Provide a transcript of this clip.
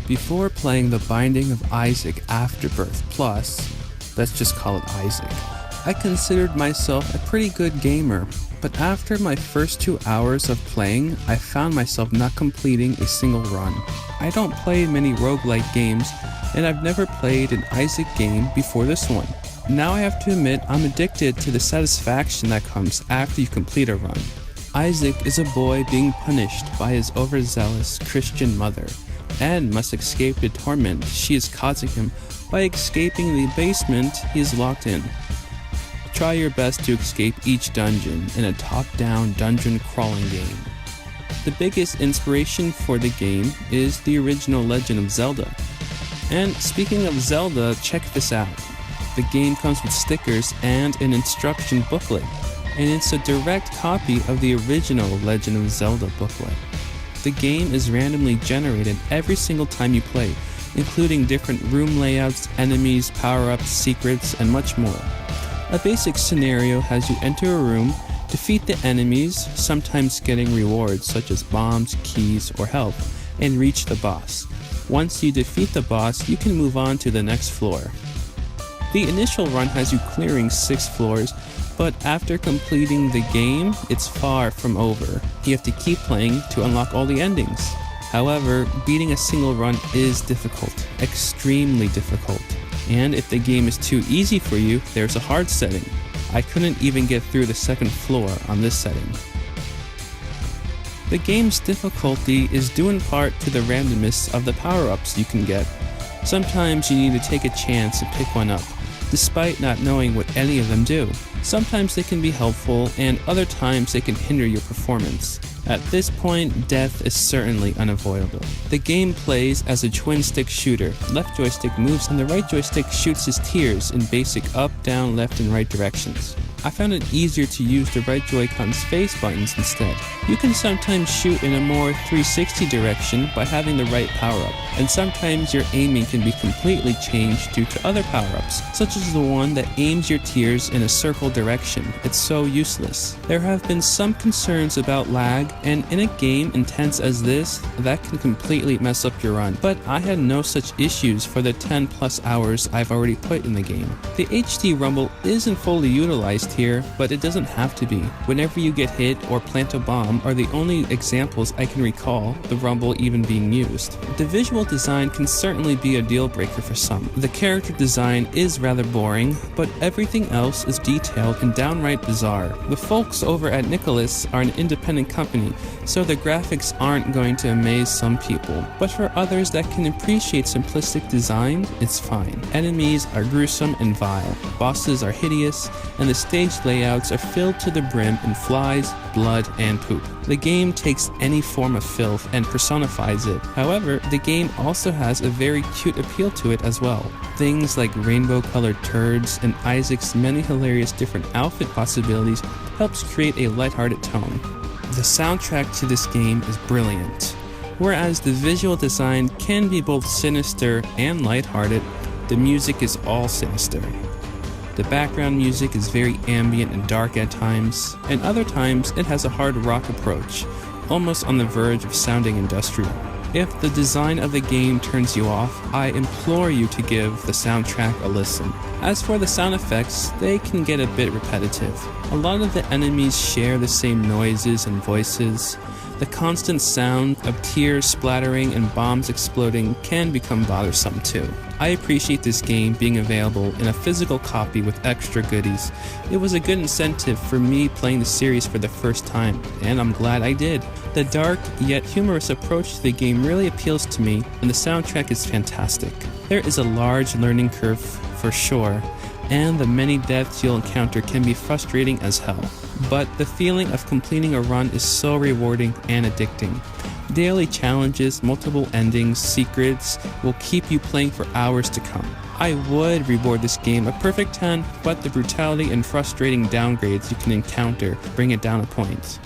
Before playing The Binding of Isaac Afterbirth Plus, let's just call it Isaac, I considered myself a pretty good gamer, but after my first 2 hours of playing, I found myself not completing a single run. I don't play many roguelike games, and I've never played an Isaac game before this one. Now I have to admit I'm addicted to the satisfaction that comes after you complete a run. Isaac is a boy being punished by his overzealous Christian mother, and must escape the torment she is causing him by escaping the basement he is locked in. Try your best to escape each dungeon in a top-down dungeon crawling game. The biggest inspiration for the game is the original Legend of Zelda. And speaking of Zelda, check this out. The game comes with stickers and an instruction booklet, and it's a direct copy of the original Legend of Zelda booklet. The game is randomly generated every single time you play, including different room layouts, enemies, power-ups, secrets, and much more. A basic scenario has you enter a room, defeat the enemies, sometimes getting rewards such as bombs, keys, or health, and reach the boss. Once you defeat the boss, you can move on to the next floor. The initial run has you clearing 6 floors, but after completing the game, it's far from over. You have to keep playing to unlock all the endings. However, beating a single run is difficult, extremely difficult. And if the game is too easy for you, there's a hard setting. I couldn't even get through the second floor on this setting. The game's difficulty is due in part to the randomness of the power-ups you can get. Sometimes you need to take a chance and pick one up, despite not knowing what any of them do. Sometimes they can be helpful, and other times they can hinder your performance. At this point, death is certainly unavoidable. The game plays as a twin-stick shooter. Left joystick moves and the right joystick shoots his tiers in basic up, down, left, and right directions. I found it easier to use the right Joy-Con's face buttons instead. You can sometimes shoot in a more 360 direction by having the right power-up, and sometimes your aiming can be completely changed due to other power-ups, such as the one that aims your tiers in a circle direction. It's so useless. There have been some concerns about lag, and in a game intense as this, that can completely mess up your run, but I had no such issues for the 10 plus hours I've already put in the game. The HD rumble isn't fully utilized here, but it doesn't have to be. Whenever you get hit or plant a bomb are the only examples I can recall the rumble even being used. The visual design can certainly be a deal breaker for some. The character design is rather boring, but everything else is detailed and downright bizarre. The folks over at Nicholas are an independent company, so the graphics aren't going to amaze some people, but for others that can appreciate simplistic design, it's fine. Enemies are gruesome and vile, bosses are hideous, and the stage layouts are filled to the brim in flies, blood, and poop. The game takes any form of filth and personifies it. However, the game also has a very cute appeal to it as well. Things like rainbow-colored turds and Isaac's many hilarious different outfit possibilities helps create a lighthearted tone. The soundtrack to this game is brilliant. Whereas the visual design can be both sinister and lighthearted, the music is all sinister. The background music is very ambient and dark at times, and other times it has a hard rock approach, almost on the verge of sounding industrial. If the design of the game turns you off, I implore you to give the soundtrack a listen. As for the sound effects, they can get a bit repetitive. A lot of the enemies share the same noises and voices. The constant sound of tears splattering and bombs exploding can become bothersome too. I appreciate this game being available in a physical copy with extra goodies. It was a good incentive for me playing the series for the first time, and I'm glad I did. The dark yet humorous approach to the game really appeals to me, and the soundtrack is fantastic. There is a large learning curve for sure, and the many deaths you'll encounter can be frustrating as hell. But the feeling of completing a run is so rewarding and addicting. Daily challenges, multiple endings, secrets will keep you playing for hours to come. I would reward this game a perfect 10, but the brutality and frustrating downgrades you can encounter bring it down a point.